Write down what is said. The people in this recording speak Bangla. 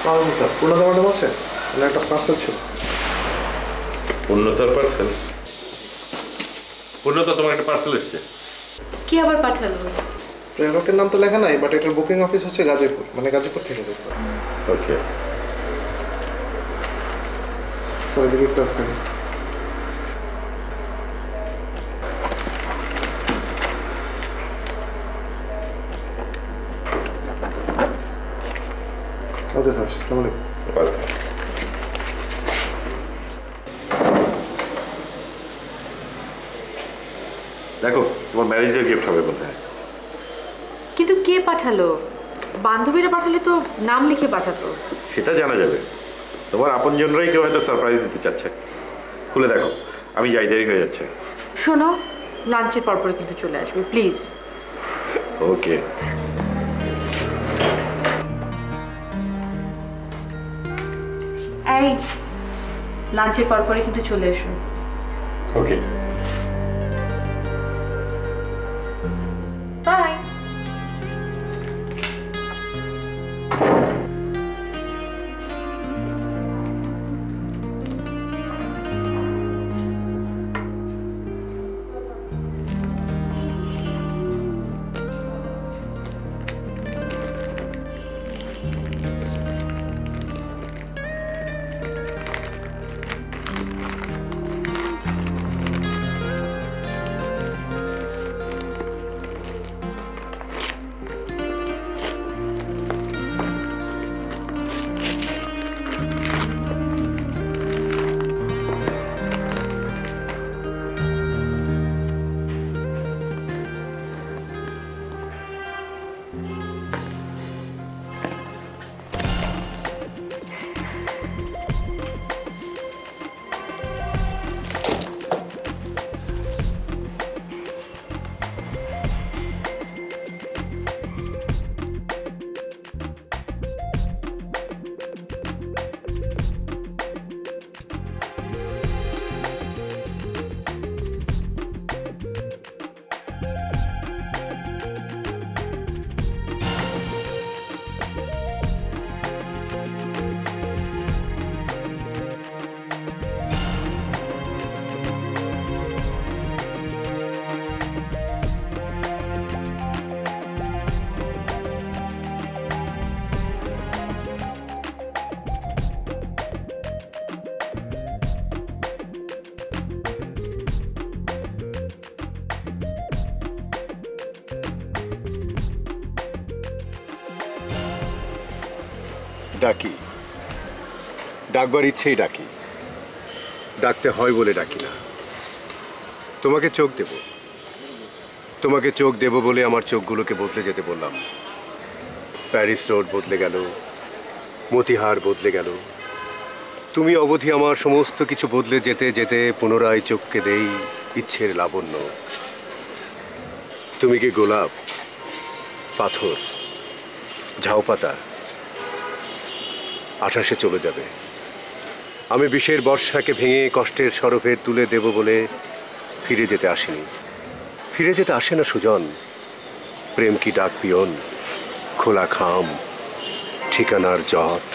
স্যার পূর্ণতা ম্যাডাম আছে? একটা পার্সেল ছিল। পূর্ণতার পার্সেল? পূর্ণতা, তোমার একটা পার্সেল এসছে। কি আবার পাঠালো? প্রেরকের নাম তো লেখা নাই, বাট এটার বুকিং অফিস হচ্ছে গাজীপুর, মানে গাজীপুর থেকে স্যার। ওকে স্যার এদিকে একটু আসছেন। ওকে স্যার, আসসালামু আলাইকুম। দেখো, তোমার ম্যারেজ ডে গিফট হবে বোধ হয়। কিন্তু কে পাঠালো? বান্ধবীরা পাঠালে তো নাম লিখে পাঠাতো। সেটা জানা যাবে, তোমার আপনজনরাই কেউ হয়তো সারপ্রাইজ দিতে চাচ্ছে। খুলে দেখো, আমি যাই, দেরি হয়ে যাচ্ছে। শোনো, লাঞ্চের পরপরে কিন্তু চলে আসবে প্লিজ। ওকে। এই লাঞ্চের পরপরে কিন্তু চলে এসো। Okay bye. ডাকি, ডাকবার ইচ্ছেই ডাকি, ডাকতে হয় বলে ডাকি না। তোমাকে চোখ দেব, তোমাকে চোখ দেব বলে আমার চোখগুলোকে বদলে যেতে বললাম। প্যারিস রোড বদলে গেল, মতিহার বদলে গেল, তুমি অবধি আমার সমস্ত কিছু বদলে যেতে যেতে পুনরায় চোখকে দেই ইচ্ছের লাবণ্য। তুমি কি গোলাপ, পাথর, ঝাউপাতা? 28-এ চলে যাবে। আমি বিষের বর্ষাকে ভেঙে কষ্টের সরফে তুলে দেব বলে ফিরে যেতে আসিনি। ফিরে যেতে আসে না সুজন। প্রেম কি ডাক পিয়ন, খোলা খাম, ঠিকানার জট।